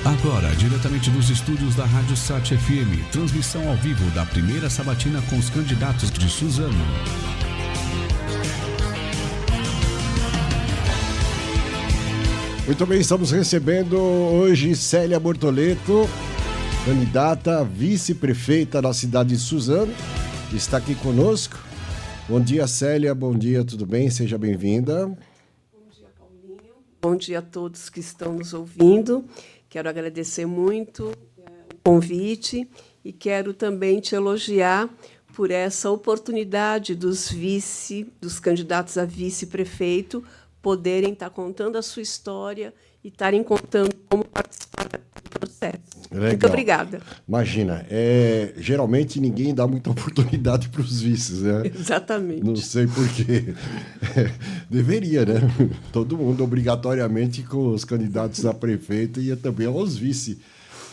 Agora, diretamente dos estúdios da Rádio Sat FM, transmissão ao vivo da primeira sabatina com os candidatos de Suzano. Muito bem, estamos recebendo hoje Célia Bortoleto, candidata a vice-prefeita da cidade de Suzano, está aqui conosco. Bom dia, Célia, bom dia, tudo bem? Seja bem-vinda. Bom dia, Paulinho. Bom dia a todos que estão nos ouvindo. Quero agradecer muito o convite e quero também te elogiar por essa oportunidade dos candidatos a vice-prefeito poderem estar contando a sua história e estarem contando como participar do processo. Legal. Muito obrigada. Imagina, geralmente ninguém dá muita oportunidade para os vices, né? Exatamente. Não sei por quê. Deveria, né? Todo mundo obrigatoriamente com os candidatos a prefeito e também aos vice.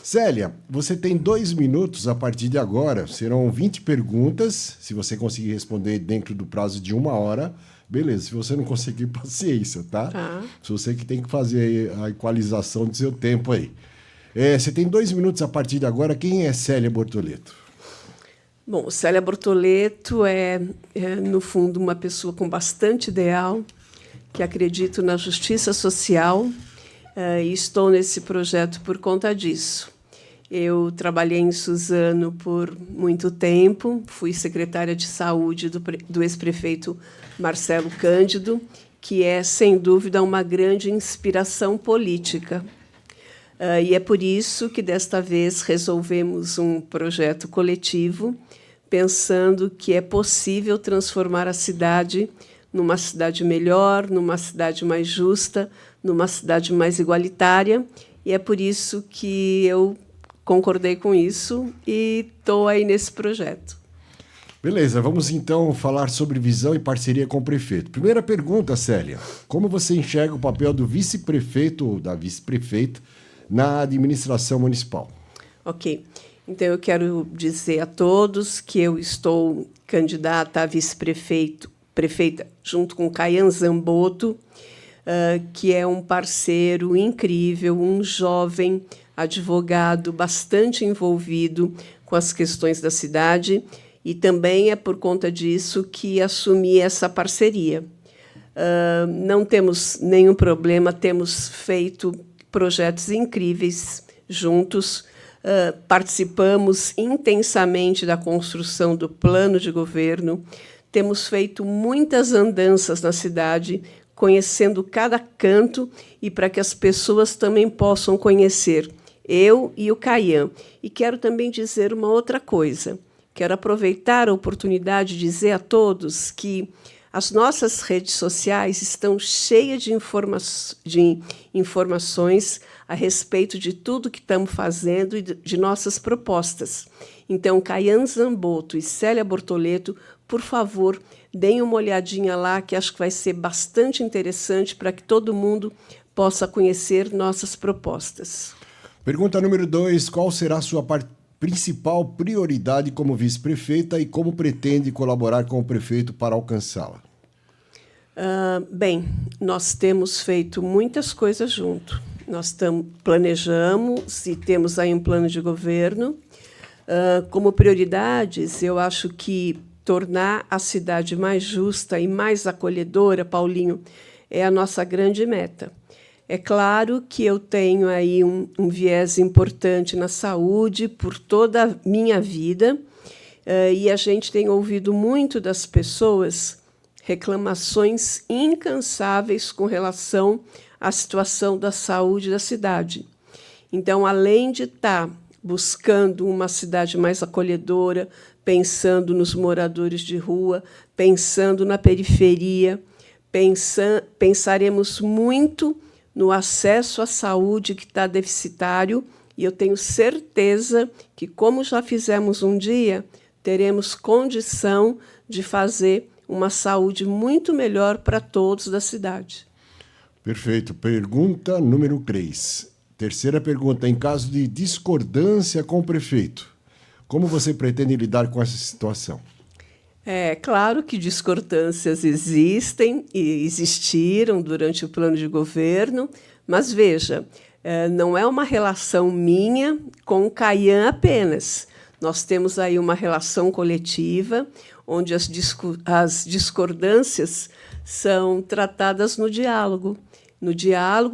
Célia, você tem 2 minutos a partir de agora. Serão 20 perguntas. Se você conseguir responder dentro do prazo de 1 hora, beleza. Se você não conseguir, paciência, tá? Se você que tem que fazer a equalização do seu tempo aí. Você tem 2 minutos a partir de agora. Quem é Célia Bortoleto? Bom, Célia Bortoleto é, no fundo, uma pessoa com bastante ideal, que acredito na justiça social, e estou nesse projeto por conta disso. Eu trabalhei em Suzano por muito tempo, fui secretária de saúde do ex-prefeito Marcelo Cândido, que é, sem dúvida, uma grande inspiração política. E é por isso que, desta vez, resolvemos um projeto coletivo, pensando que é possível transformar a cidade numa cidade melhor, numa cidade mais justa, numa cidade mais igualitária. E é por isso que eu concordei com isso e estou aí nesse projeto. Beleza, vamos então falar sobre visão e parceria com o prefeito. Primeira pergunta, Célia. Como você enxerga o papel do vice-prefeito ou da vice-prefeita na administração municipal? Ok. Então, eu quero dizer a todos que eu estou candidata a vice-prefeita junto com Caian Zamboto, que é um parceiro incrível, um jovem advogado bastante envolvido com as questões da cidade, e também é por conta disso que assumi essa parceria. Não temos nenhum problema, temos feito projetos incríveis juntos, participamos intensamente da construção do plano de governo, temos feito muitas andanças na cidade, conhecendo cada canto e para que as pessoas também possam conhecer eu e o Caian. E quero também dizer uma outra coisa. Quero aproveitar a oportunidade de dizer a todos que as nossas redes sociais estão cheias de informações a respeito de tudo que estamos fazendo e de nossas propostas. Então, Caian Zamboto e Célia Bortoleto, por favor, deem uma olhadinha lá, que acho que vai ser bastante interessante para que todo mundo possa conhecer nossas propostas. Pergunta número 2. Qual será a sua principal prioridade como vice-prefeita e como pretende colaborar com o prefeito para alcançá-la? Bem, nós temos feito muitas coisas juntos. Nós planejamos e temos aí um plano de governo. Como prioridades, eu acho que tornar a cidade mais justa e mais acolhedora, Paulinho, é a nossa grande meta. É claro que eu tenho aí um viés importante na saúde por toda a minha vida, e a gente tem ouvido muito das pessoas reclamações incansáveis com relação à situação da saúde da cidade. Então, além de estar buscando uma cidade mais acolhedora, pensando nos moradores de rua, pensando na periferia, pensaremos muito no acesso à saúde que está deficitário, e eu tenho certeza que, como já fizemos um dia, teremos condição de fazer uma saúde muito melhor para todos da cidade. Perfeito. Pergunta número 3. Terceira pergunta. Em caso de discordância com o prefeito, como você pretende lidar com essa situação? É claro que discordâncias existem e existiram durante o plano de governo, mas, veja, Não é uma relação minha com o Caian apenas. Nós temos aí uma relação coletiva, onde as discordâncias são tratadas no diálogo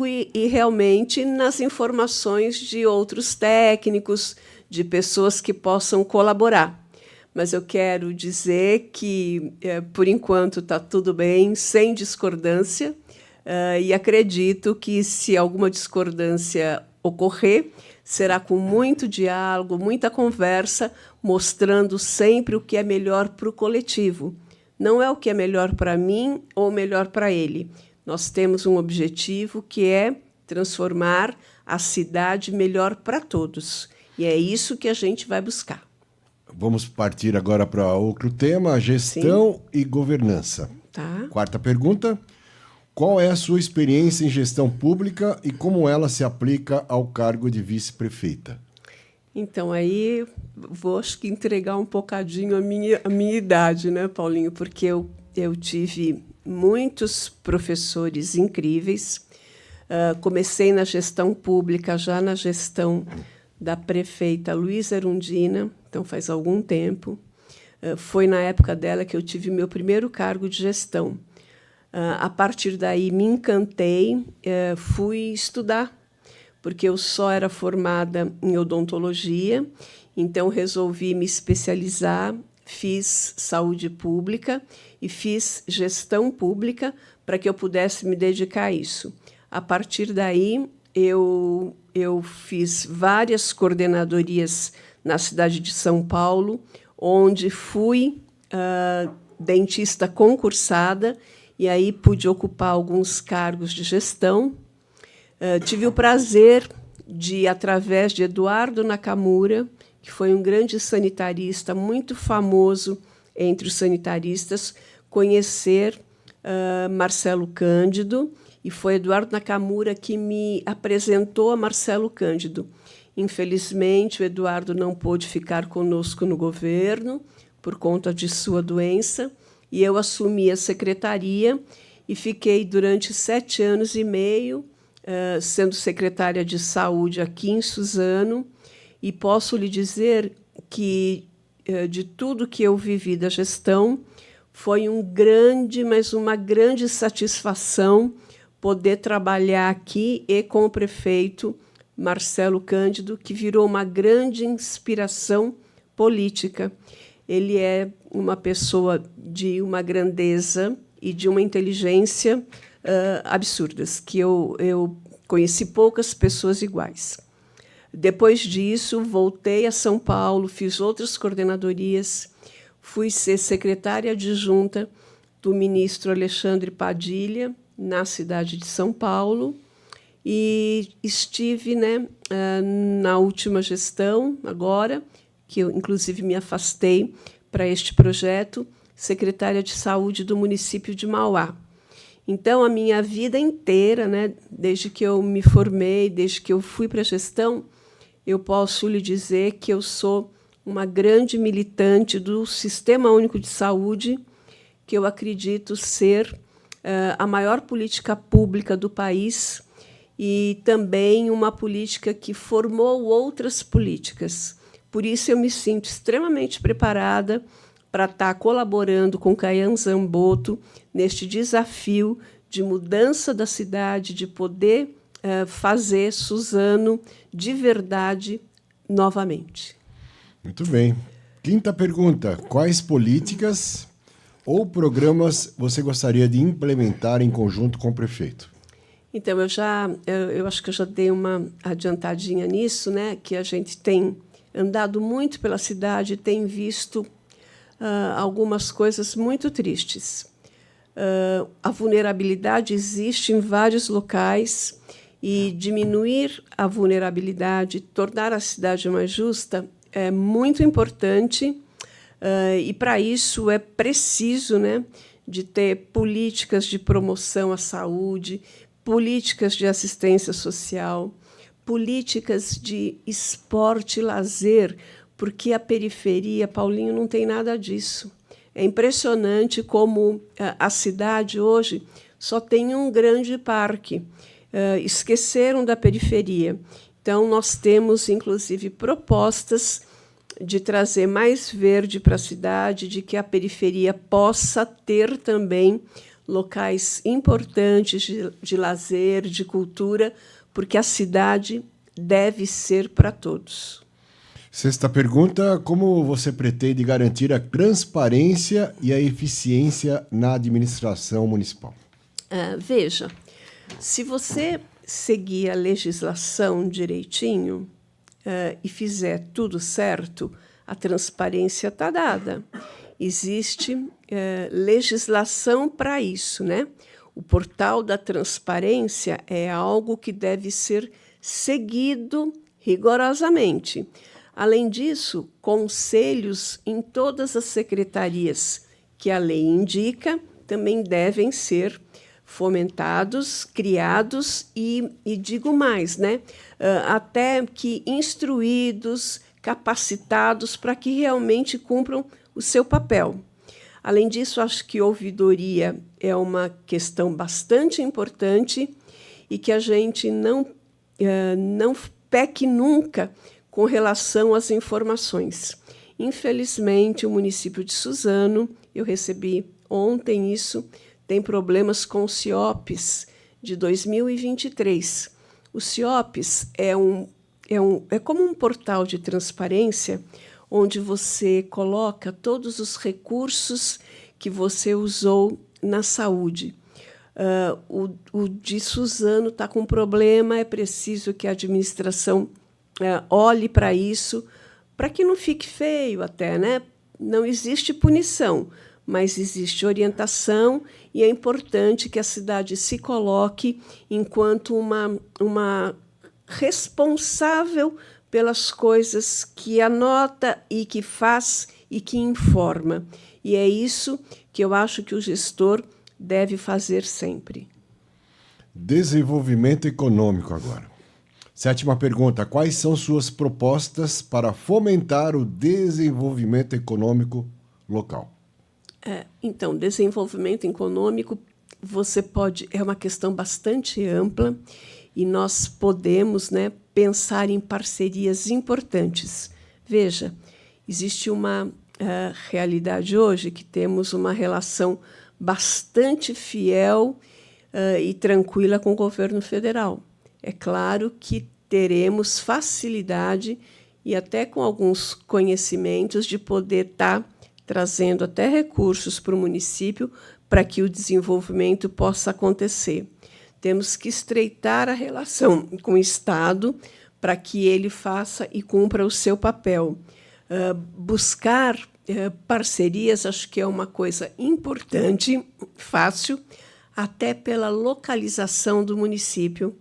e realmente nas informações de outros técnicos, de pessoas que possam colaborar. Mas eu quero dizer que, por enquanto, está tudo bem, sem discordância, e acredito que, se alguma discordância ocorrer, será com muito diálogo, muita conversa, mostrando sempre o que é melhor para o coletivo. Não é o que é melhor para mim ou melhor para ele. Nós temos um objetivo que é transformar a cidade melhor para todos. E é isso que a gente vai buscar. Vamos partir agora para outro tema, gestão Sim. e governança. Tá. Quarta pergunta. Qual é a sua experiência em gestão pública e como ela se aplica ao cargo de vice-prefeita? Então, aí vou, acho que, entregar um bocadinho a minha idade, né, Paulinho? Porque eu tive muitos professores incríveis. Comecei na gestão pública, já na gestão da prefeita Luísa Erundina, então faz algum tempo. Foi na época dela que eu tive meu primeiro cargo de gestão. A partir daí, me encantei, fui estudar, porque eu só era formada em odontologia, então resolvi me especializar, fiz saúde pública e fiz gestão pública para que eu pudesse me dedicar a isso. A partir daí, eu fiz várias coordenadorias na cidade de São Paulo, onde fui dentista concursada, e aí pude ocupar alguns cargos de gestão. Tive o prazer de, através de Eduardo Nakamura, que foi um grande sanitarista, muito famoso entre os sanitaristas, conhecer Marcelo Cândido, e foi Eduardo Nakamura que me apresentou a Marcelo Cândido. Infelizmente, o Eduardo não pôde ficar conosco no governo por conta de sua doença, e eu assumi a secretaria e fiquei durante 7 anos e meio sendo secretária de saúde aqui em Suzano, e posso lhe dizer que, de tudo que eu vivi da gestão, foi uma grande satisfação poder trabalhar aqui e com o prefeito Marcelo Cândido, que virou uma grande inspiração política. Ele é uma pessoa de uma grandeza e de uma inteligência absurdas, que eu conheci poucas pessoas iguais. Depois disso, voltei a São Paulo, fiz outras coordenadorias, fui ser secretária adjunta do ministro Alexandre Padilha, na cidade de São Paulo, e estive, na última gestão, agora, que eu, inclusive, me afastei para este projeto, secretária de saúde do município de Mauá. Então, a minha vida inteira, desde que eu me formei, desde que eu fui para a gestão, eu posso lhe dizer que eu sou uma grande militante do Sistema Único de Saúde, que eu acredito ser a maior política pública do país e também uma política que formou outras políticas. Por isso, eu me sinto extremamente preparada para estar colaborando com Caian Zamboto neste desafio de mudança da cidade, de poder fazer Suzano de verdade novamente. Muito bem. Quinta pergunta. Quais políticas ou programas você gostaria de implementar em conjunto com o prefeito? Então, eu acho que eu já dei uma adiantadinha nisso, que a gente tem andado muito pela cidade e tem visto algumas coisas muito tristes. A vulnerabilidade existe em vários locais e diminuir a vulnerabilidade, tornar a cidade mais justa, é muito importante, e, para isso, é preciso de ter políticas de promoção à saúde, políticas de assistência social, políticas de esporte e lazer, porque a periferia, Paulinho, não tem nada disso. É impressionante como a cidade hoje só tem um grande parque. esqueceram da periferia. Então, nós temos, inclusive, propostas de trazer mais verde para a cidade, de que a periferia possa ter também locais importantes de lazer, de cultura, porque a cidade deve ser para todos. Sexta pergunta: como você pretende garantir a transparência e a eficiência na administração municipal? Veja, se você seguir a legislação direitinho e fizer tudo certo, a transparência está dada. Existe legislação para isso, né? O portal da transparência é algo que deve ser seguido rigorosamente. Além disso, conselhos em todas as secretarias que a lei indica também devem ser fomentados, criados e digo mais, né? Até que instruídos, capacitados para que realmente cumpram o seu papel. Além disso, acho que ouvidoria é uma questão bastante importante e que a gente não peque nunca com relação às informações. Infelizmente, o município de Suzano, eu recebi ontem isso, tem problemas com o CIOPS de 2023. O CIOPS é como um portal de transparência onde você coloca todos os recursos que você usou na saúde. O de Suzano está com problema, é preciso que a administração olhe para isso, para que não fique feio até, né? Não existe punição, mas existe orientação e é importante que a cidade se coloque enquanto uma responsável pelas coisas que anota e que faz e que informa. E é isso que eu acho que o gestor deve fazer sempre. Desenvolvimento econômico agora. Sétima pergunta: quais são suas propostas para fomentar o desenvolvimento econômico local? Então, desenvolvimento econômico, é uma questão bastante ampla e nós podemos, né, pensar em parcerias importantes. Veja, existe uma realidade hoje que temos uma relação bastante fiel e tranquila com o governo federal. É claro que teremos facilidade e até com alguns conhecimentos de poder estar trazendo até recursos para o município para que o desenvolvimento possa acontecer. Temos que estreitar a relação com o Estado para que ele faça e cumpra o seu papel. Buscar parcerias, acho que é uma coisa importante, fácil, até pela localização do município.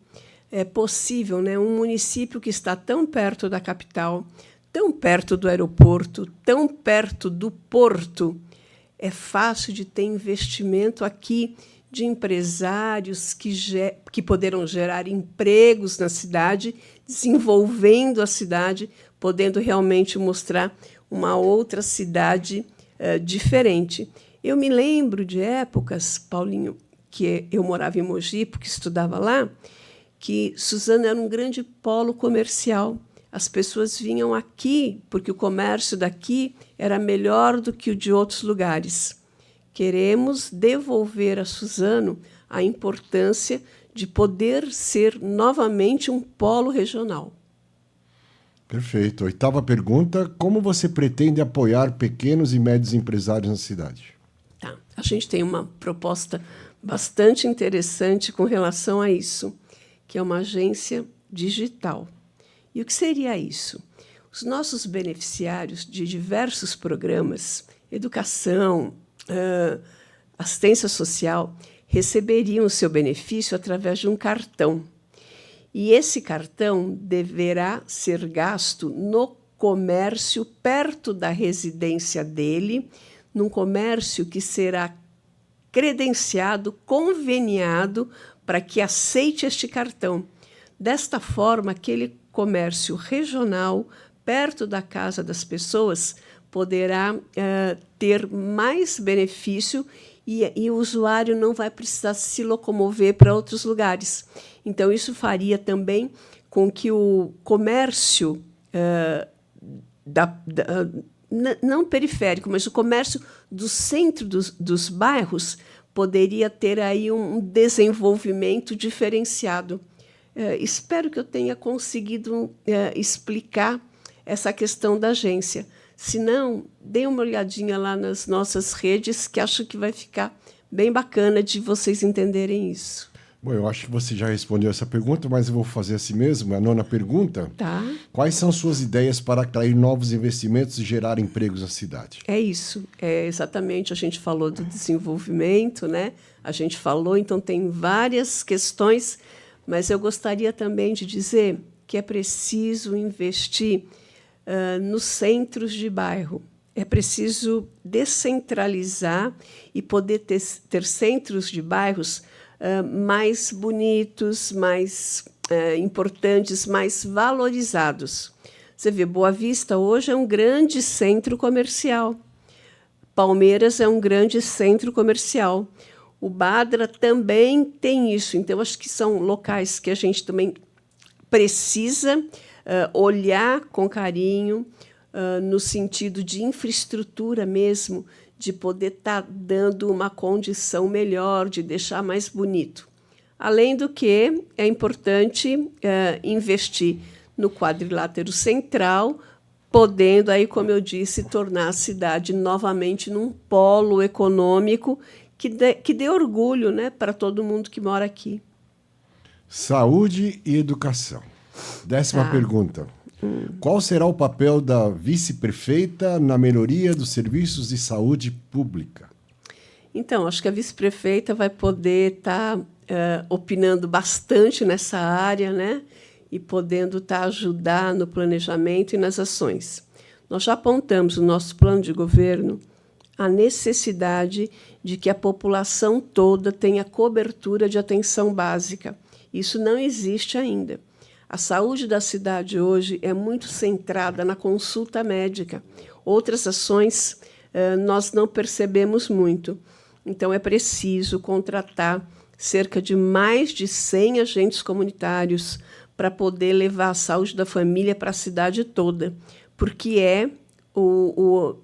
É possível, né? Um município que está tão perto da capital, tão perto do aeroporto, tão perto do porto, é fácil de ter investimento aqui de empresários que poderão gerar empregos na cidade, desenvolvendo a cidade, podendo realmente mostrar uma outra cidade diferente. Eu me lembro de épocas, Paulinho, que eu morava em Mogi, porque estudava lá, que Suzano era um grande polo comercial. As pessoas vinham aqui porque o comércio daqui era melhor do que o de outros lugares. Queremos devolver a Suzano a importância de poder ser novamente um polo regional. Perfeito. Oitava pergunta: como você pretende apoiar pequenos e médios empresários na cidade? Tá. A gente tem uma proposta bastante interessante com relação a isso, que é uma agência digital. E o que seria isso? Os nossos beneficiários de diversos programas, educação, assistência social, receberiam o seu benefício através de um cartão. E esse cartão deverá ser gasto no comércio perto da residência dele, num comércio que será credenciado, conveniado, para que aceite este cartão. Desta forma, aquele comércio regional, perto da casa das pessoas, poderá ter mais benefício e o usuário não vai precisar se locomover para outros lugares. Então, isso faria também com que o comércio, não periférico, mas o comércio do centro dos bairros poderia ter aí um desenvolvimento diferenciado. Espero que eu tenha conseguido explicar essa questão da agência. Se não, dê uma olhadinha lá nas nossas redes, que acho que vai ficar bem bacana de vocês entenderem isso. Bom, eu acho que você já respondeu essa pergunta, mas eu vou fazer assim mesmo. A 9ª pergunta. Tá. Quais são suas ideias para atrair novos investimentos e gerar empregos na cidade? É isso. Exatamente, a gente falou do desenvolvimento, né? A gente falou, então tem várias questões, mas eu gostaria também de dizer que é preciso investir nos centros de bairro. É preciso descentralizar e poder ter centros de bairros mais bonitos, mais importantes, mais valorizados. Você vê, Boa Vista hoje é um grande centro comercial. Palmeiras é um grande centro comercial. O Badra também tem isso. Então, acho que são locais que a gente também precisa olhar com carinho, no sentido de infraestrutura mesmo, de poder estar dando uma condição melhor, de deixar mais bonito. Além do que, é importante investir no quadrilátero central, podendo, aí, como eu disse, tornar a cidade novamente num polo econômico que dê orgulho, né, para todo mundo que mora aqui. Saúde e educação. 10ª pergunta. Qual será o papel da vice-prefeita na melhoria dos serviços de saúde pública? Então, acho que a vice-prefeita vai poder estar opinando bastante nessa área, né? E podendo ajudar no planejamento e nas ações. Nós já apontamos no nosso plano de governo a necessidade de que a população toda tenha cobertura de atenção básica. Isso não existe ainda. A saúde da cidade hoje é muito centrada na consulta médica. Outras ações nós não percebemos muito. Então, é preciso contratar cerca de mais de 100 agentes comunitários para poder levar a saúde da família para a cidade toda, porque é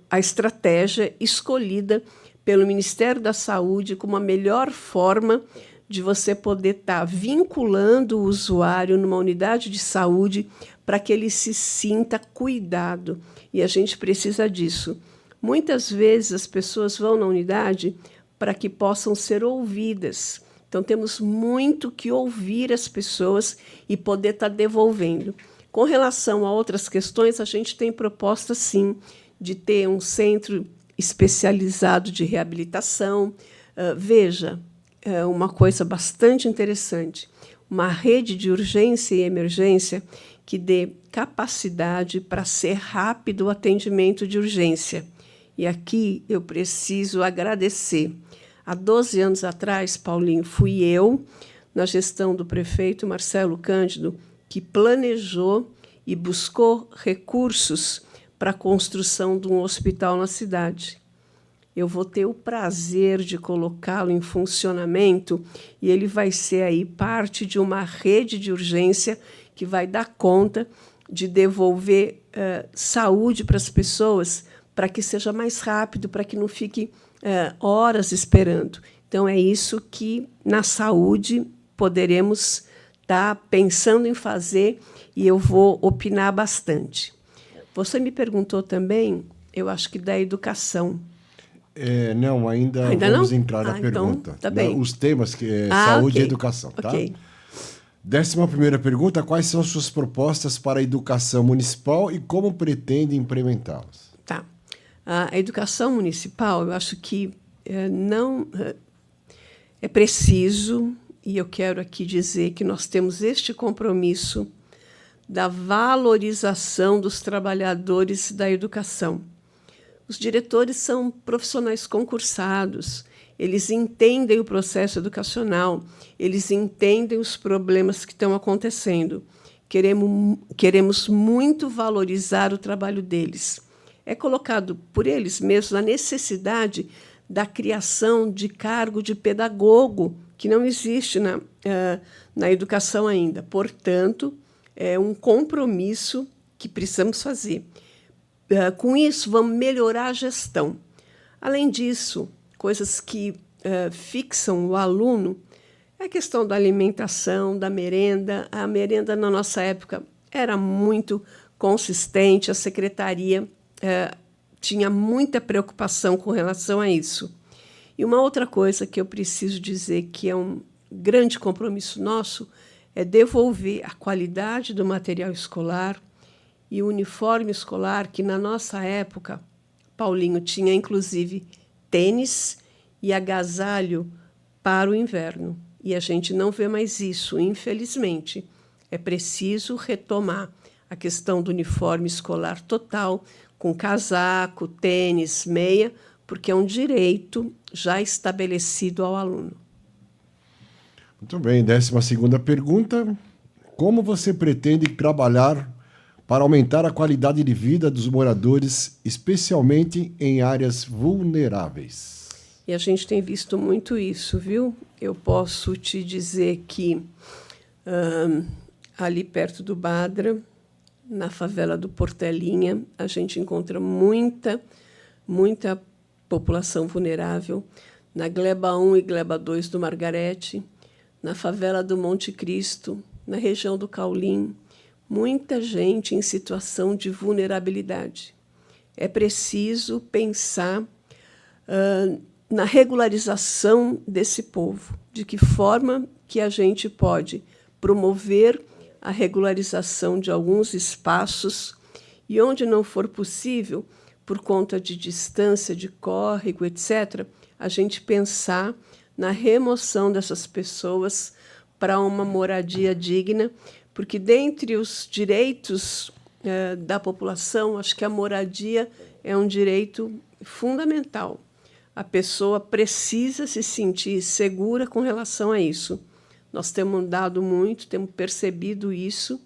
a estratégia escolhida pelo Ministério da Saúde como a melhor forma de você poder estar vinculando o usuário numa unidade de saúde para que ele se sinta cuidado. E a gente precisa disso. Muitas vezes as pessoas vão na unidade para que possam ser ouvidas. Então, temos muito que ouvir as pessoas e poder estar devolvendo. Com relação a outras questões, a gente tem proposta, sim, de ter um centro especializado de reabilitação. Veja, uma coisa bastante interessante, uma rede de urgência e emergência que dê capacidade para ser rápido o atendimento de urgência. E aqui eu preciso agradecer. Há 12 anos atrás, Paulinho, fui eu, na gestão do prefeito Marcelo Cândido, que planejou e buscou recursos para a construção de um hospital na cidade. Eu vou ter o prazer de colocá-lo em funcionamento e ele vai ser aí parte de uma rede de urgência que vai dar conta de devolver saúde para as pessoas, para que seja mais rápido, para que não fique horas esperando. Então, é isso que, na saúde, poderemos estar pensando em fazer e eu vou opinar bastante. Você me perguntou também, eu acho que da educação. Não, ainda vamos entrar na pergunta. Então, tá bem. Os temas que é saúde okay. e educação. Tá? Okay. 11ª pergunta, quais são suas propostas para a educação municipal e como pretende implementá-las? Tá. A educação municipal, eu acho que não é preciso, e eu quero aqui dizer que nós temos este compromisso da valorização dos trabalhadores da educação. Os diretores são profissionais concursados, eles entendem o processo educacional, eles entendem os problemas que estão acontecendo. Queremos muito valorizar o trabalho deles. É colocado por eles mesmos a necessidade da criação de cargo de pedagogo, que não existe na educação ainda. Portanto, é um compromisso que precisamos fazer. Com isso, vamos melhorar a gestão. Além disso, coisas que fixam o aluno é a questão da alimentação, da merenda. A merenda, na nossa época, era muito consistente, a secretaria tinha muita preocupação com relação a isso. E uma outra coisa que eu preciso dizer que é um grande compromisso nosso é devolver a qualidade do material escolar e o uniforme escolar, que na nossa época, Paulinho, tinha inclusive tênis e agasalho para o inverno. E a gente não vê mais isso, infelizmente. É preciso retomar a questão do uniforme escolar total, com casaco, tênis, meia, porque é um direito já estabelecido ao aluno. Muito bem, 12ª pergunta. Como você pretende trabalhar para aumentar a qualidade de vida dos moradores, especialmente em áreas vulneráveis? E a gente tem visto muito isso, viu? Eu posso te dizer que ali perto do Badra, na favela do Portelinha, a gente encontra muita população vulnerável. Na Gleba 1 e Gleba 2 do Margarete, na favela do Monte Cristo, na região do Caulim, muita gente em situação de vulnerabilidade. É preciso pensar na regularização desse povo, de que forma que a gente pode promover a regularização de alguns espaços e, onde não for possível, por conta de distância, de córrego, etc., a gente pensar na remoção dessas pessoas para uma moradia digna, porque, dentre os direitos da população, acho que a moradia é um direito fundamental. A pessoa precisa se sentir segura com relação a isso. Nós temos dado muito, temos percebido isso,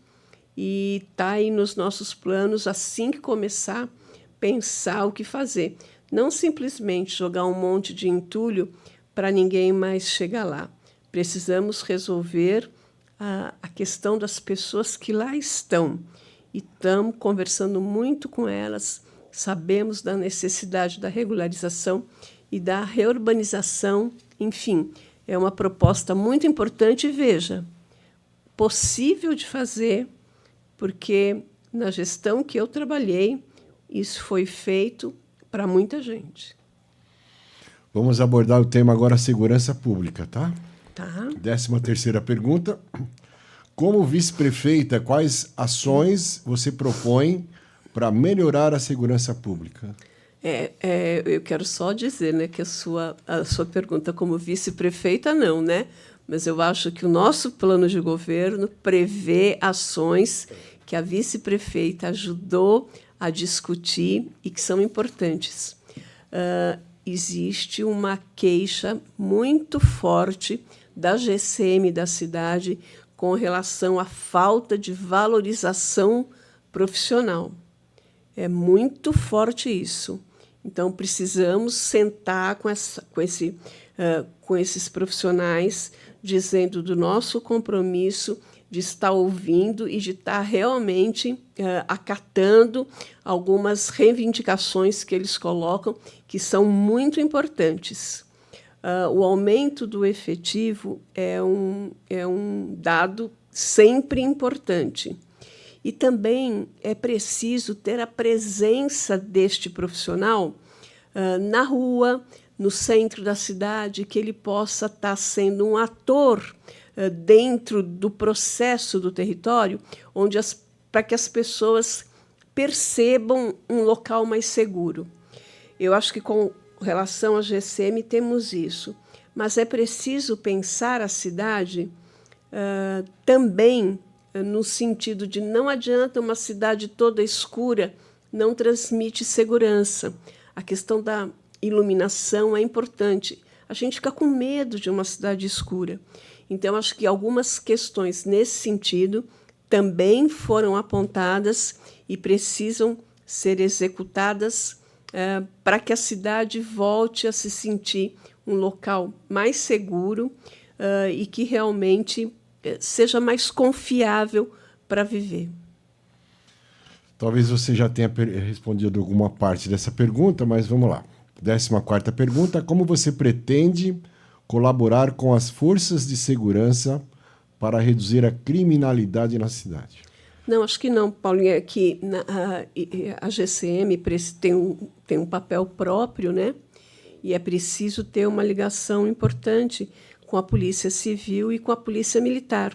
e está aí nos nossos planos, assim que começar, pensar o que fazer. Não simplesmente jogar um monte de entulho para ninguém mais chegar lá. Precisamos resolver a questão das pessoas que lá estão. E estamos conversando muito com elas, sabemos da necessidade da regularização e da reurbanização, enfim. É uma proposta muito importante e, veja, possível de fazer, porque na gestão que eu trabalhei, isso foi feito para muita gente. Vamos abordar o tema agora, segurança pública, tá? Tá. 13ª pergunta. Como vice-prefeita, quais ações você propõe para melhorar a segurança pública? Eu quero só dizer, né, que a sua pergunta como vice-prefeita, não, né? Mas eu acho que o nosso plano de governo prevê ações que a vice-prefeita ajudou a discutir e que são importantes. Existe uma queixa muito forte da GCM da cidade com relação à falta de valorização profissional. É muito forte isso. Então, precisamos sentar com esses profissionais, dizendo do nosso compromisso de estar ouvindo e de estar realmente acatando algumas reivindicações que eles colocam, que são muito importantes. O aumento do efetivo é um dado sempre importante. E também é preciso ter a presença deste profissional na rua, no centro da cidade, que ele possa estar sendo um ator dentro do processo do território, para que as pessoas percebam um local mais seguro. Eu acho que, com relação à GCM, temos isso. Mas é preciso pensar a cidade também no sentido de não adianta uma cidade toda escura, não transmite segurança. A questão da iluminação é importante. A gente fica com medo de uma cidade escura. Então, acho que algumas questões nesse sentido também foram apontadas e precisam ser executadas para que a cidade volte a se sentir um local mais seguro e que realmente seja mais confiável para viver. Talvez você já tenha respondido alguma parte dessa pergunta, mas vamos lá. 14ª pergunta: como você pretende colaborar com as forças de segurança para reduzir a criminalidade na cidade? Não, acho que não, Paulinho. É que a GCM tem um papel próprio, né? E é preciso ter uma ligação importante com a Polícia Civil e com a Polícia Militar.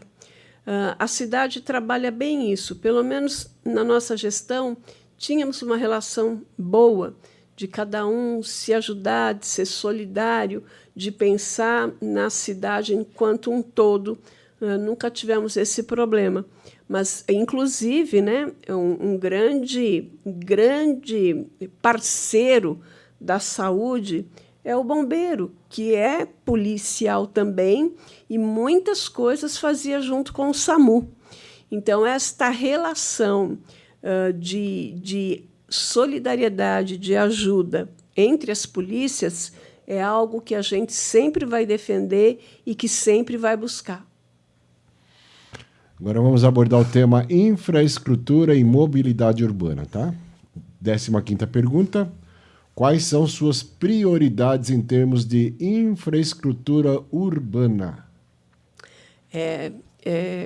A cidade trabalha bem isso. Pelo menos na nossa gestão, tínhamos uma relação boa de cada um se ajudar, de ser solidário, de pensar na cidade enquanto um todo. Nunca tivemos esse problema. Mas, inclusive, né, um grande parceiro da saúde é o bombeiro, que é policial também, e muitas coisas fazia junto com o SAMU. Então, esta relação de solidariedade, de ajuda entre as polícias é algo que a gente sempre vai defender e que sempre vai buscar. Agora vamos abordar o tema infraestrutura e mobilidade urbana, tá? 15ª pergunta: quais são suas prioridades em termos de infraestrutura urbana?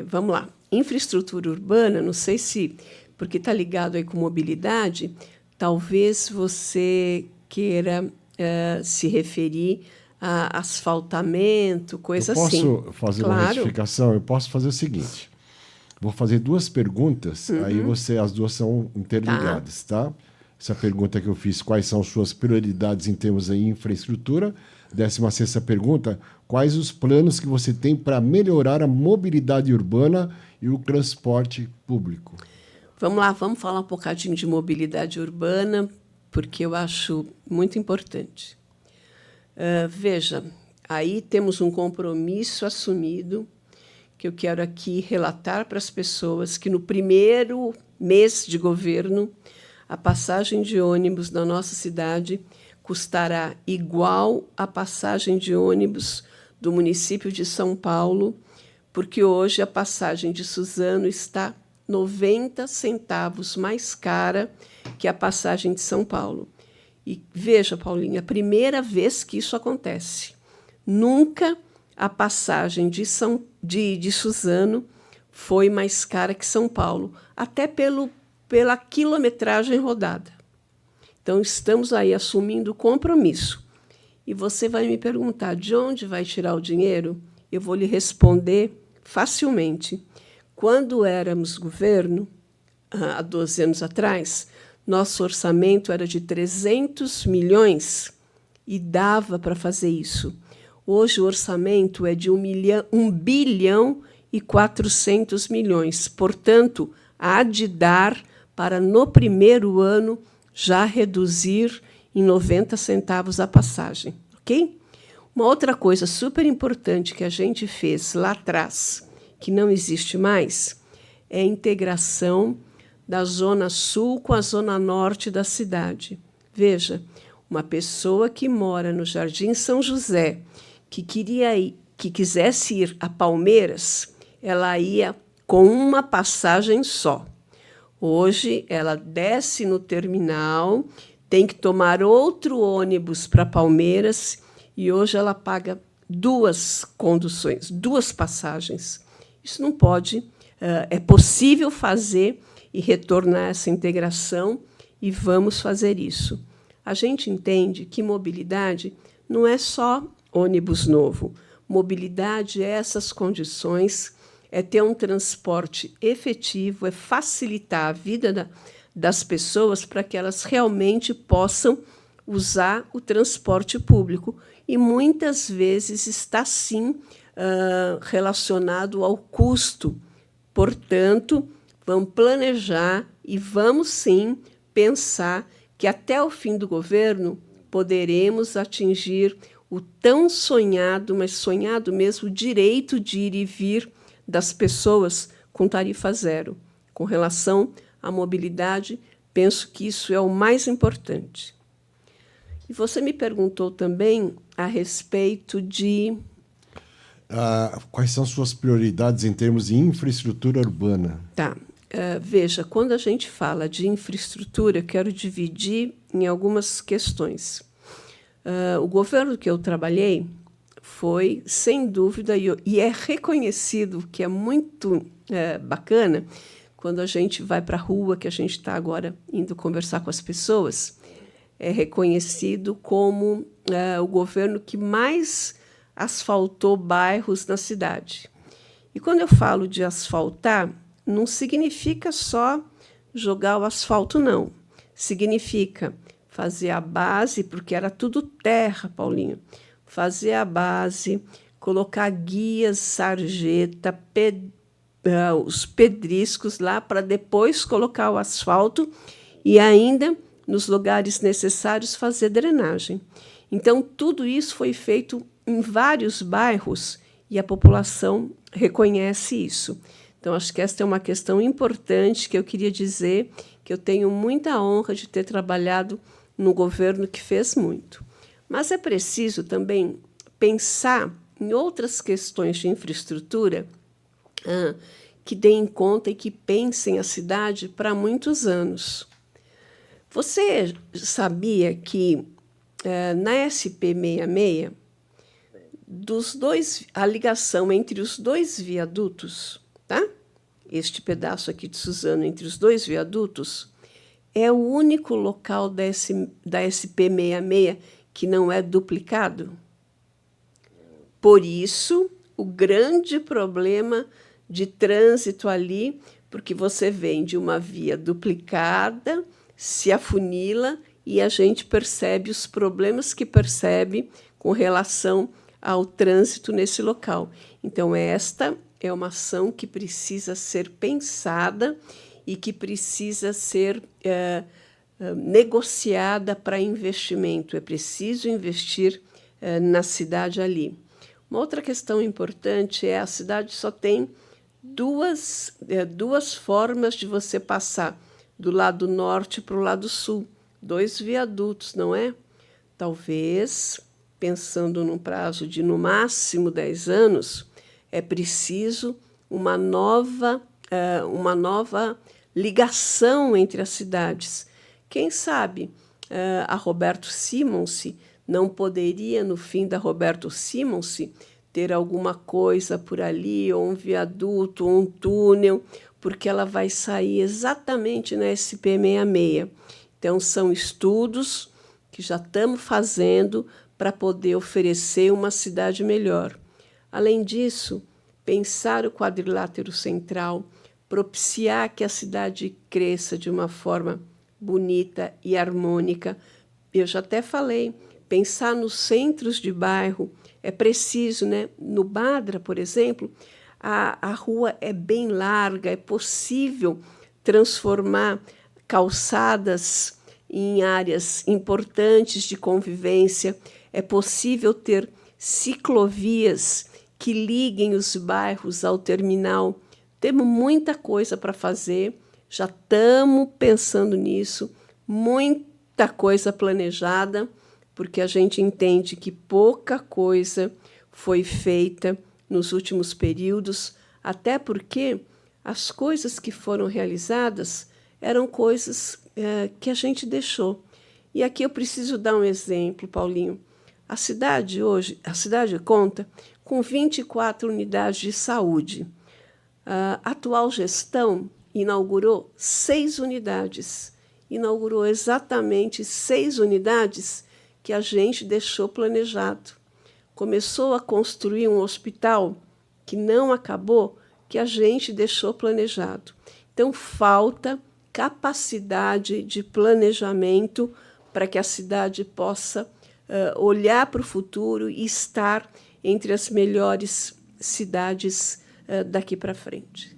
Vamos lá. Infraestrutura urbana, não sei se, porque está ligado aí com mobilidade, talvez você queira se referir a asfaltamento, coisa assim. Eu posso fazer uma retificação? Eu posso fazer o seguinte. Vou fazer 2 perguntas, aí as duas são interligadas, tá? Essa pergunta que eu fiz: quais são suas prioridades em termos de infraestrutura? 16ª pergunta: quais os planos que você tem para melhorar a mobilidade urbana e o transporte público? Vamos lá, vamos falar um bocadinho de mobilidade urbana, porque eu acho muito importante. Veja, aí temos um compromisso assumido, que eu quero aqui relatar para as pessoas, que no primeiro mês de governo, a passagem de ônibus na nossa cidade custará igual à passagem de ônibus do município de São Paulo, porque hoje a passagem de Suzano está 90 centavos mais cara que a passagem de São Paulo. E veja, Paulinha, a primeira vez que isso acontece. Nunca a passagem de Suzano foi mais cara que São Paulo, até pela quilometragem rodada. Então, estamos aí assumindo o compromisso. E você vai me perguntar de onde vai tirar o dinheiro? Eu vou lhe responder facilmente. Quando éramos governo, há 12 anos atrás, nosso orçamento era de 300 milhões e dava para fazer isso. Hoje o orçamento é de 1 bilhão e 400 milhões. Portanto, há de dar para, no primeiro ano, já reduzir em 90 centavos a passagem. Ok? Uma outra coisa super importante que a gente fez lá atrás, que não existe mais, é a integração da Zona Sul com a Zona Norte da cidade. Veja, uma pessoa que mora no Jardim São José, que quisesse ir a Palmeiras, ela ia com uma passagem só. Hoje, ela desce no terminal, tem que tomar outro ônibus para Palmeiras, e hoje ela paga 2 conduções, 2 passagens. Isso não pode, é possível fazer e retornar essa integração, e vamos fazer isso. A gente entende que mobilidade não é só ônibus novo. Mobilidade é essas condições, é ter um transporte efetivo, é facilitar a vida das pessoas para que elas realmente possam usar o transporte público. E muitas vezes está, sim, relacionado ao custo. Portanto, vamos planejar e vamos, sim, pensar que até o fim do governo poderemos atingir o tão sonhado, mas sonhado mesmo, direito de ir e vir das pessoas com tarifa zero. Com relação à mobilidade, penso que isso é o mais importante. E você me perguntou também a respeito de... Quais são suas prioridades em termos de infraestrutura urbana? Tá. Veja, quando a gente fala de infraestrutura, eu quero dividir em algumas questões. O governo que eu trabalhei foi, sem dúvida, e é reconhecido, que é muito bacana, quando a gente vai para a rua, que a gente está agora indo conversar com as pessoas, é reconhecido como o governo que mais asfaltou bairros na cidade. E quando eu falo de asfaltar, não significa só jogar o asfalto, não. Significa fazer a base, porque era tudo terra, Paulinho. Fazer a base, colocar guias, sarjeta, os pedriscos lá, para depois colocar o asfalto e ainda, nos lugares necessários, fazer drenagem. Então, tudo isso foi feito em vários bairros e a população reconhece isso. Então, acho que esta é uma questão importante que eu queria dizer que eu tenho muita honra de ter trabalhado no governo que fez muito. Mas é preciso também pensar em outras questões de infraestrutura que deem conta e que pensem a cidade para muitos anos. Você sabia que na SP66, a ligação entre os dois viadutos, tá? Este pedaço aqui de Suzano entre os dois viadutos, é o único local da SP66 que não é duplicado? Por isso, o grande problema de trânsito ali, porque você vem de uma via duplicada, se afunila e a gente percebe os problemas que percebe com relação ao trânsito nesse local. Então, esta é uma ação que precisa ser pensada e que precisa ser negociada para investimento. É preciso investir na cidade ali. Uma outra questão importante é a cidade só tem duas formas de você passar do lado norte para o lado sul. 2 viadutos, não é? Talvez, pensando num prazo de, no máximo, 10 anos, é preciso uma nova ligação entre as cidades. Quem sabe a Roberto Simonsi não poderia, no fim da Roberto Simonsi, ter alguma coisa por ali, ou um viaduto, ou um túnel, porque ela vai sair exatamente na SP66. Então, são estudos que já estamos fazendo para poder oferecer uma cidade melhor. Além disso, pensar o quadrilátero central, propiciar que a cidade cresça de uma forma bonita e harmônica. Eu já até falei, pensar nos centros de bairro é preciso, né? No Badra, por exemplo, a rua é bem larga, é possível transformar calçadas em áreas importantes de convivência, é possível ter ciclovias que liguem os bairros ao terminal. Temos muita coisa para fazer, já estamos pensando nisso, muita coisa planejada, porque a gente entende que pouca coisa foi feita nos últimos períodos, até porque as coisas que foram realizadas eram coisas que a gente deixou. E aqui eu preciso dar um exemplo, Paulinho. A cidade conta com 24 unidades de saúde. A atual gestão inaugurou 6 unidades. Inaugurou exatamente 6 unidades que a gente deixou planejado. Começou a construir um hospital que não acabou, que a gente deixou planejado. Então, falta capacidade de planejamento para que a cidade possa olhar para o futuro e estar entre as melhores cidades daqui para frente.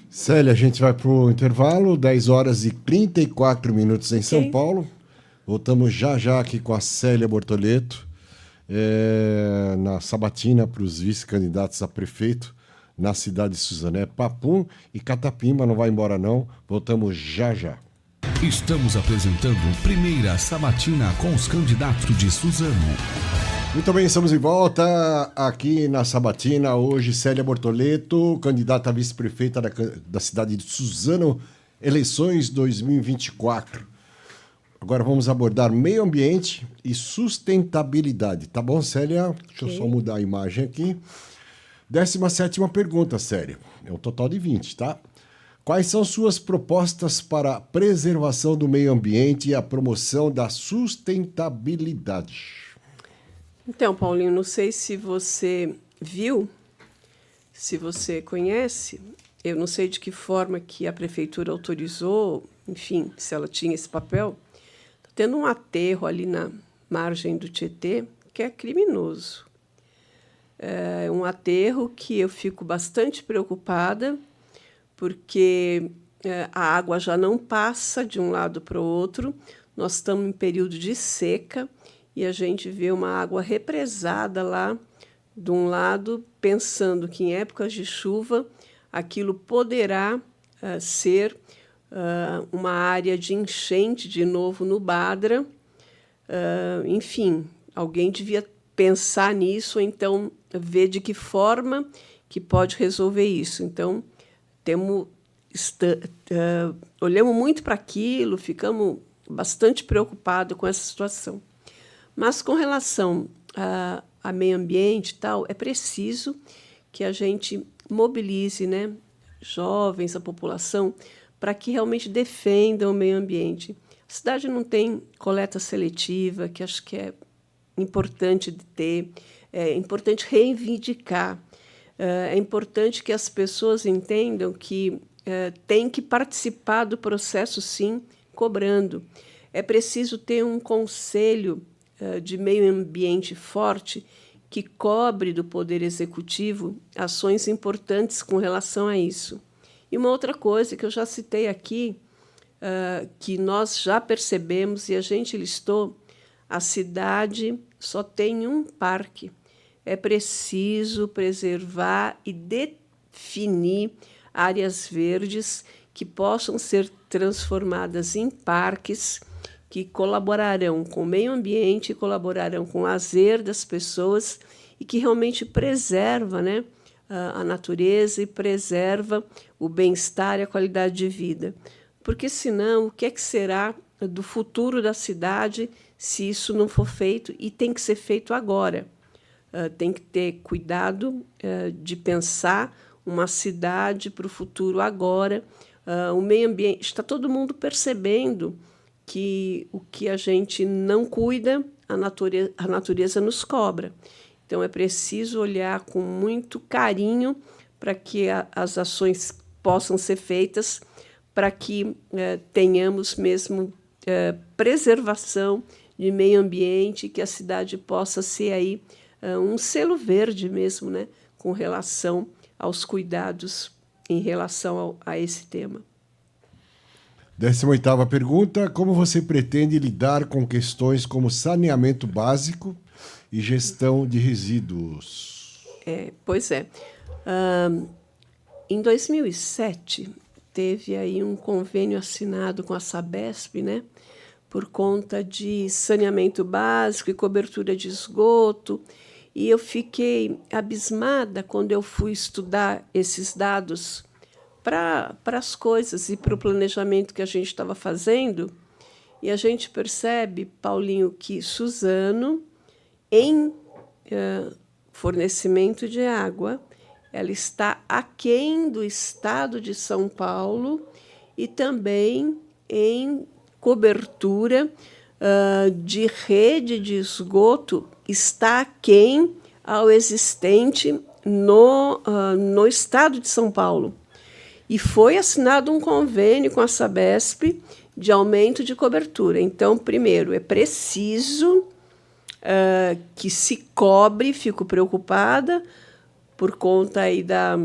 Célia, a gente vai para o intervalo, 10 horas e 34 minutos em São Paulo. Voltamos já aqui com a Célia Bortoleto, na sabatina para os vice-candidatos a prefeito na cidade de Suzano. Papum e Catapimba, não vai embora não. Voltamos já. Estamos apresentando Primeira Sabatina com os candidatos de Suzano. Muito bem, estamos de volta aqui na Sabatina. Hoje, Célia Bortoleto, candidata a vice-prefeita da cidade de Suzano, eleições 2024. Agora vamos abordar meio ambiente e sustentabilidade. Tá bom, Célia? Deixa eu só mudar a imagem aqui. 17ª pergunta, Célia. É um total de 20, tá? Quais são suas propostas para a preservação do meio ambiente e a promoção da sustentabilidade? Então, Paulinho, não sei se você viu, se você conhece, eu não sei de que forma que a prefeitura autorizou, enfim, se ela tinha esse papel. Está tendo um aterro ali na margem do Tietê que é criminoso. É um aterro que eu fico bastante preocupada, porque a água já não passa de um lado para o outro, nós estamos em período de seca e a gente vê uma água represada lá de um lado, pensando que em épocas de chuva aquilo poderá ser uma área de enchente de novo no Badra. Enfim, alguém devia pensar nisso, ou então ver de que forma que pode resolver isso. Então, olhamos muito para aquilo, ficamos bastante preocupados com essa situação. Mas, com relação a meio ambiente e tal, é preciso que a gente mobilize, né, jovens, a população, para que realmente defendam o meio ambiente. A cidade não tem coleta seletiva, que acho que é importante de ter, é importante reivindicar. É importante que as pessoas entendam que tem que participar do processo, sim, cobrando. É preciso ter um conselho de meio ambiente forte que cobre do Poder Executivo ações importantes com relação a isso. E uma outra coisa que eu já citei aqui, que nós já percebemos e a gente listou, a cidade só tem um parque. É preciso preservar e definir áreas verdes que possam ser transformadas em parques que colaborarão com o meio ambiente, colaborarão com o lazer das pessoas e que realmente preserva, né, a natureza e preserva o bem-estar e a qualidade de vida. Porque, senão, o que é que será do futuro da cidade se isso não for feito? E tem que ser feito agora. Tem que ter cuidado de pensar uma cidade para o futuro agora. O meio ambiente, está todo mundo percebendo que o que a gente não cuida, a natureza nos cobra. Então, é preciso olhar com muito carinho para que as ações possam ser feitas, para que tenhamos mesmo preservação de meio ambiente, que a cidade possa ser aí um selo verde mesmo, né, com relação aos cuidados em relação a esse tema. 18ª pergunta. Como você pretende lidar com questões como saneamento básico e gestão de resíduos? Pois é. Em 2007, teve aí um convênio assinado com a Sabesp, né, por conta de saneamento básico e cobertura de esgoto. E eu fiquei abismada quando eu fui estudar esses dados para as coisas e para o planejamento que a gente estava fazendo. E a gente percebe, Paulinho, que Suzano, em fornecimento de água, ela está aquém do estado de São Paulo e também em cobertura de rede de esgoto, está aquém ao existente no estado de São Paulo. E foi assinado um convênio com a Sabesp de aumento de cobertura. Então, primeiro, é preciso que se cobre, fico preocupada, por conta aí da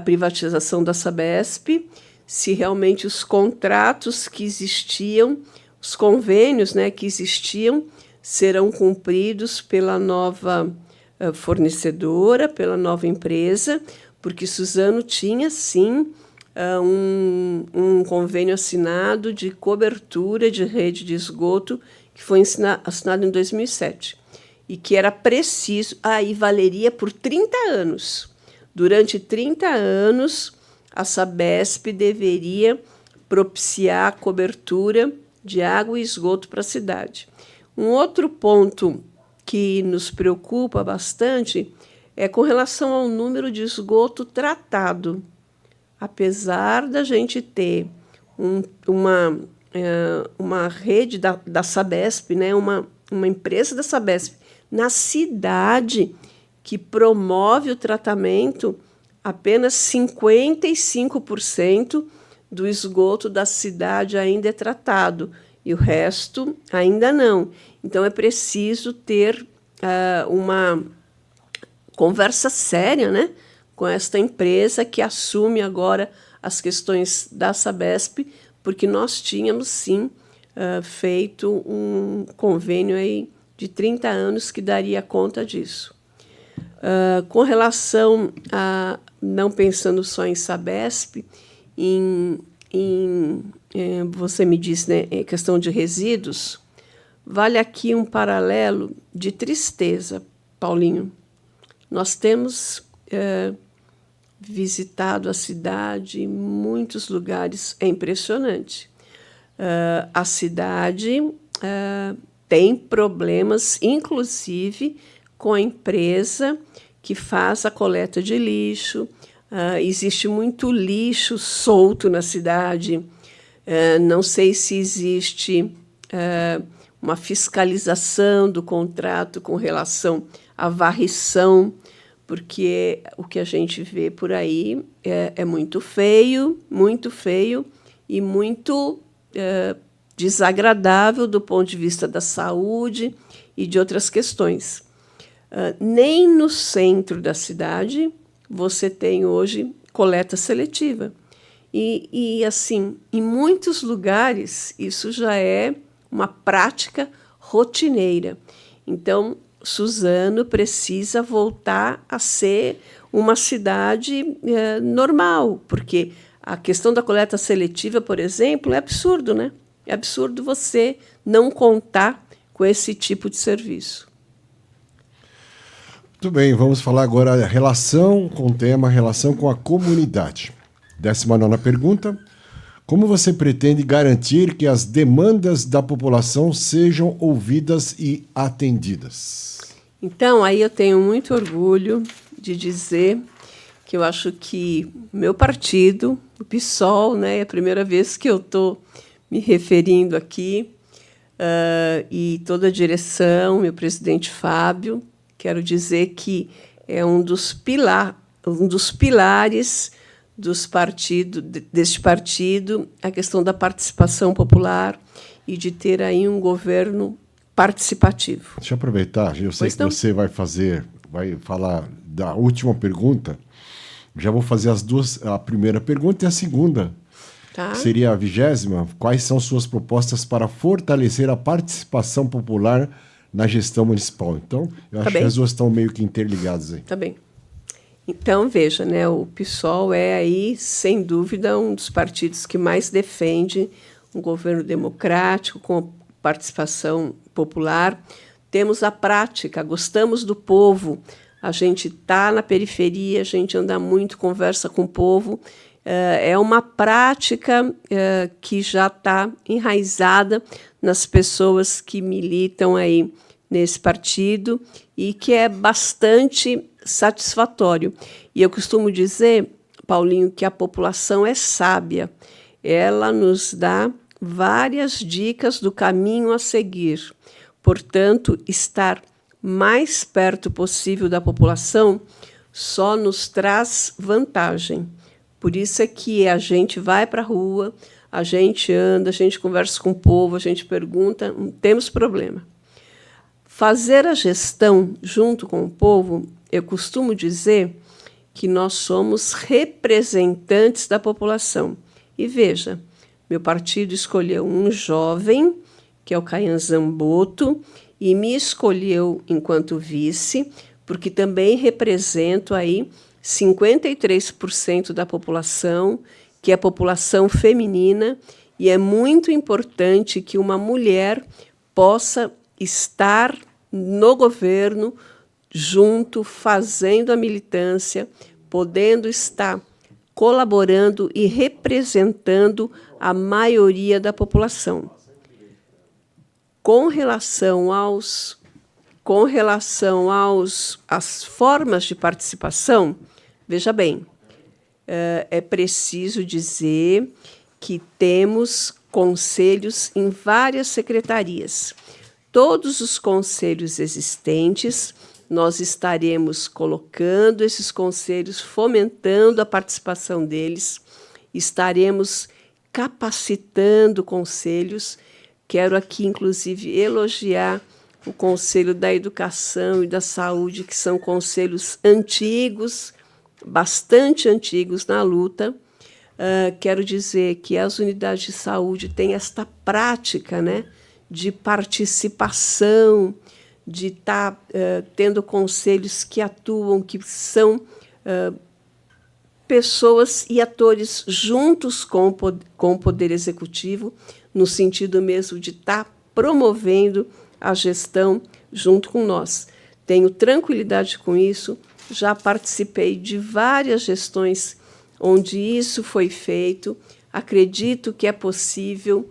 privatização da Sabesp, se realmente os contratos que existiam, os convênios, né, que existiam, serão cumpridos pela nova fornecedora, pela nova empresa, porque Suzano tinha, sim, um convênio assinado de cobertura de rede de esgoto que foi assinado em 2007 e que era preciso, aí valeria por 30 anos. Durante 30 anos, a Sabesp deveria propiciar a cobertura de água e esgoto para a cidade. Um outro ponto que nos preocupa bastante é com relação ao número de esgoto tratado. Apesar da gente ter uma rede da Sabesp, né, uma empresa da Sabesp na cidade que promove o tratamento, apenas 55% do esgoto da cidade ainda é tratado e o resto ainda não. Então, é preciso ter uma conversa séria, né, com esta empresa que assume agora as questões da Sabesp, porque nós tínhamos, sim, feito um convênio aí de 30 anos que daria conta disso. Com relação a, não pensando só em Sabesp, você me disse, né, em questão de resíduos, vale aqui um paralelo de tristeza, Paulinho. Nós temos visitado a cidade em muitos lugares, é impressionante. A cidade tem problemas, inclusive, com a empresa que faz a coleta de lixo. Existe muito lixo solto na cidade. Não sei se existe uma fiscalização do contrato com relação à varrição, porque o que a gente vê por aí é muito feio e muito desagradável do ponto de vista da saúde e de outras questões. Nem no centro da cidade você tem hoje coleta seletiva. E assim, em muitos lugares, isso já é uma prática rotineira. Então, Suzano precisa voltar a ser uma cidade normal, porque a questão da coleta seletiva, por exemplo, é absurdo, né? É absurdo você não contar com esse tipo de serviço. Muito bem, vamos falar agora a relação com o tema, relação com a comunidade. 19ª pergunta. Como você pretende garantir que as demandas da população sejam ouvidas e atendidas? Então, aí eu tenho muito orgulho de dizer que eu acho que meu partido, o PSOL, né, é a primeira vez que eu estou me referindo aqui, e toda a direção, meu presidente Fábio, quero dizer que é um dos pilares deste partido, a questão da participação popular e de ter aí um governo participativo. Deixa eu aproveitar, eu sei que você vai falar da última pergunta. Já vou fazer as duas, a primeira pergunta e a segunda, tá, que seria a 20ª. Quais são suas propostas para fortalecer a participação popular na gestão municipal? Então, eu acho que as duas estão meio que interligadas aí. Tá bem. Então, veja, né, o PSOL é aí, sem dúvida, um dos partidos que mais defende um governo democrático, com participação popular. Temos a prática, gostamos do povo, a gente está na periferia, a gente anda muito, conversa com o povo. É uma prática que já está enraizada nas pessoas que militam aí nesse partido e que é bastante satisfatório. E eu costumo dizer, Paulinho, que a população é sábia. Ela nos dá várias dicas do caminho a seguir. Portanto, estar mais perto possível da população só nos traz vantagem. Por isso é que a gente vai para a rua, a gente anda, a gente conversa com o povo, a gente pergunta, não temos problema. Fazer a gestão junto com o povo, eu costumo dizer que nós somos representantes da população. E veja, meu partido escolheu um jovem, que é o Kayan Zamboto, e me escolheu enquanto vice, porque também represento aí 53% da população que é a população feminina, e é muito importante que uma mulher possa estar no governo, junto, fazendo a militância, podendo estar colaborando e representando a maioria da população. Com relação às formas de participação, veja bem, é preciso dizer que temos conselhos em várias secretarias. Todos os conselhos existentes, nós estaremos colocando esses conselhos, fomentando a participação deles, estaremos capacitando conselhos. Quero aqui, inclusive, elogiar o Conselho da Educação e da Saúde, que são conselhos antigos, bastante antigos na luta. Quero dizer que as unidades de saúde têm esta prática, né, de participação, de estar tendo conselhos que atuam, que são pessoas e atores juntos com o Poder Executivo, no sentido mesmo de estar promovendo a gestão junto com nós. Tenho tranquilidade com isso, já participei de várias gestões onde isso foi feito, acredito que é possível,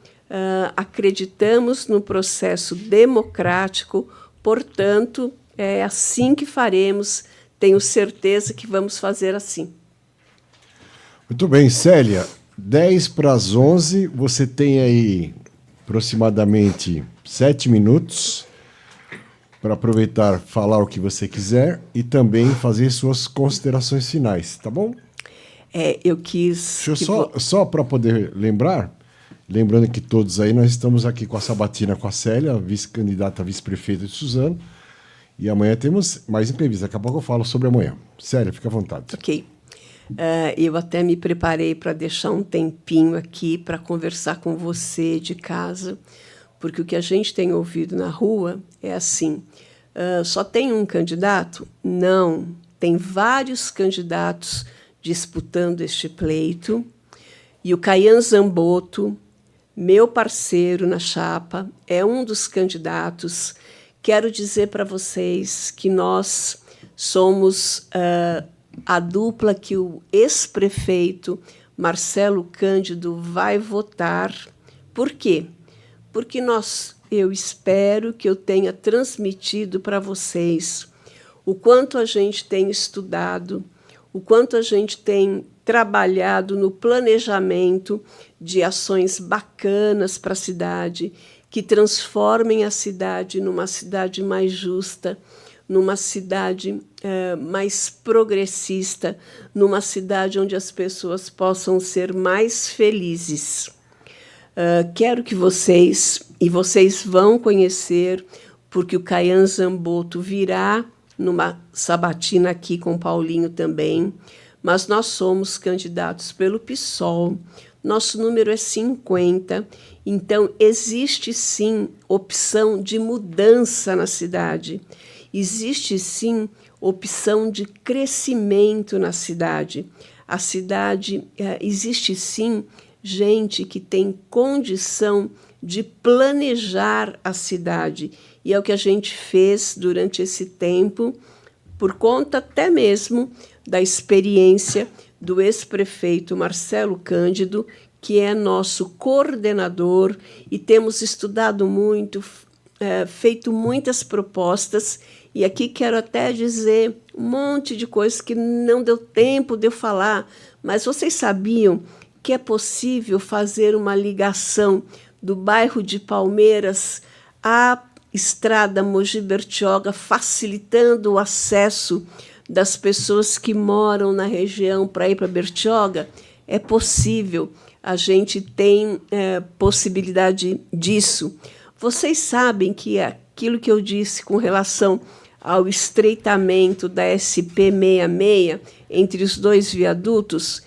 acreditamos no processo democrático, portanto, é assim que faremos, tenho certeza que vamos fazer assim. Muito bem, Célia, 10 para as 11, você tem aí aproximadamente 7 minutos para aproveitar, falar o que você quiser e também fazer suas considerações finais, tá bom? Eu quis... Deixa eu só para poder lembrando que todos aí, nós estamos aqui com a Sabatina, com a Célia, vice-candidata a vice-prefeita de Suzano, e amanhã temos mais entrevista. Daqui a pouco eu falo sobre amanhã. Célia, fica à vontade. Ok. Eu até me preparei para deixar um tempinho aqui para conversar com você de casa, porque o que a gente tem ouvido na rua é assim, só tem um candidato? Não, tem vários candidatos disputando este pleito, e o Kayan Zamboto, meu parceiro na chapa, é um dos candidatos. Quero dizer para vocês que nós somos a dupla que o ex-prefeito Marcelo Cândido vai votar. Por quê? Porque eu espero que eu tenha transmitido para vocês o quanto a gente tem estudado, o quanto a gente tem trabalhado no planejamento de ações bacanas para a cidade, que transformem a cidade numa cidade mais justa, numa cidade mais progressista, numa cidade onde as pessoas possam ser mais felizes. Quero que vocês vão conhecer, porque o Kayan Zamboto virá numa sabatina aqui com o Paulinho também, mas nós somos candidatos pelo PSOL, nosso número é 50, então existe sim opção de mudança na cidade, existe sim opção de crescimento na cidade. A cidade, existe sim gente que tem condição de planejar a cidade, e é o que a gente fez durante esse tempo, por conta até mesmo da experiência do ex-prefeito Marcelo Cândido, que é nosso coordenador, e temos estudado muito, feito muitas propostas, e aqui quero até dizer um monte de coisas que não deu tempo de eu falar, mas vocês sabiam que é possível fazer uma ligação do bairro de Palmeiras à estrada Mogi Bertioga, facilitando o acesso das pessoas que moram na região para ir para Bertioga? É possível, a gente tem possibilidade disso. Vocês sabem que aquilo que eu disse com relação ao estreitamento da SP-66 entre os dois viadutos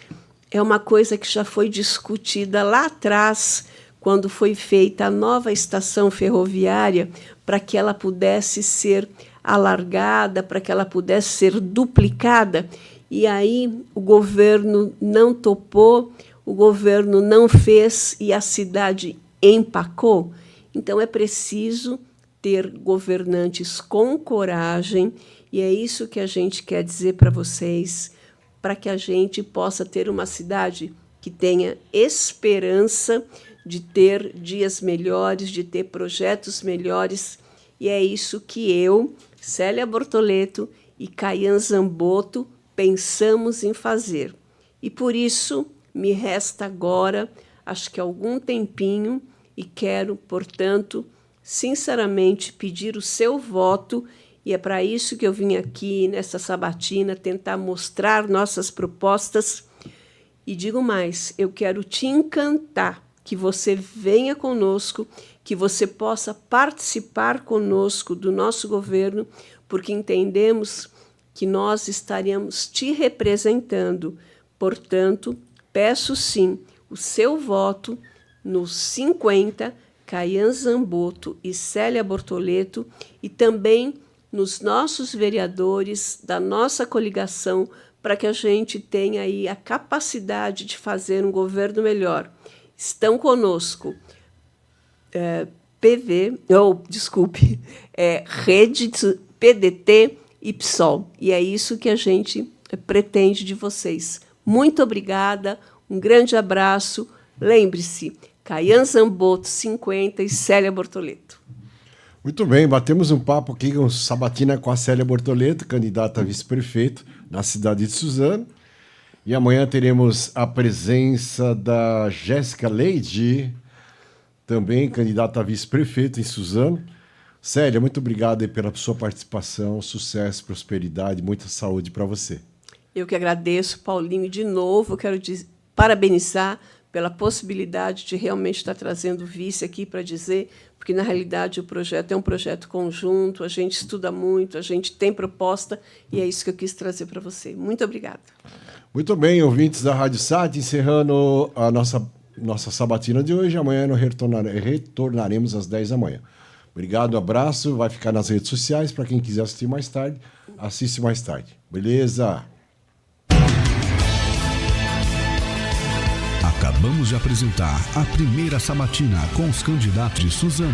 é uma coisa que já foi discutida lá atrás, quando foi feita a nova estação ferroviária, para que ela pudesse ser alargada, para que ela pudesse ser duplicada. E aí o governo não topou, o governo não fez e a cidade empacou. Então, é preciso ter governantes com coragem, e é isso que a gente quer dizer para vocês, para que a gente possa ter uma cidade que tenha esperança de ter dias melhores, de ter projetos melhores. E é isso que eu, Célia Bortoleto e Kayan Zamboto pensamos em fazer. E por isso me resta agora, acho que algum tempinho, e quero, portanto, sinceramente pedir o seu voto, e é para isso que eu vim aqui nessa sabatina tentar mostrar nossas propostas. E digo mais, eu quero te encantar, que você venha conosco, que você possa participar conosco do nosso governo, porque entendemos que nós estaremos te representando. Portanto, peço sim o seu voto nos 50, Kayan Zamboto e Célia Bortoleto, e também nos nossos vereadores da nossa coligação, para que a gente tenha aí a capacidade de fazer um governo melhor. Estão conosco Rede, PDT e PSOL. E é isso que a gente pretende de vocês. Muito obrigada, um grande abraço. Lembre-se, Kayan Zamboto, 50 e Célia Bortoleto. Muito bem, batemos um papo aqui com sabatina com a Célia Bortoleto, candidata a vice-prefeito na cidade de Suzano. E amanhã teremos a presença da Jéssica Leide, também candidata a vice-prefeito em Suzano. Célia, muito obrigado aí pela sua participação, sucesso, prosperidade, muita saúde para você. Eu que agradeço, Paulinho, de novo, quero parabenizar pela possibilidade de realmente estar trazendo o vice aqui para dizer, porque, na realidade, o projeto é um projeto conjunto, a gente estuda muito, a gente tem proposta, e é isso que eu quis trazer para você. Muito obrigada. Muito bem, ouvintes da Rádio Sat, encerrando a nossa sabatina de hoje. Amanhã nós retornaremos às 10 da manhã. Obrigado, abraço, vai ficar nas redes sociais, para quem quiser assistir mais tarde, assiste mais tarde. Beleza? Acabamos de apresentar a primeira sabatina com os candidatos de Suzano.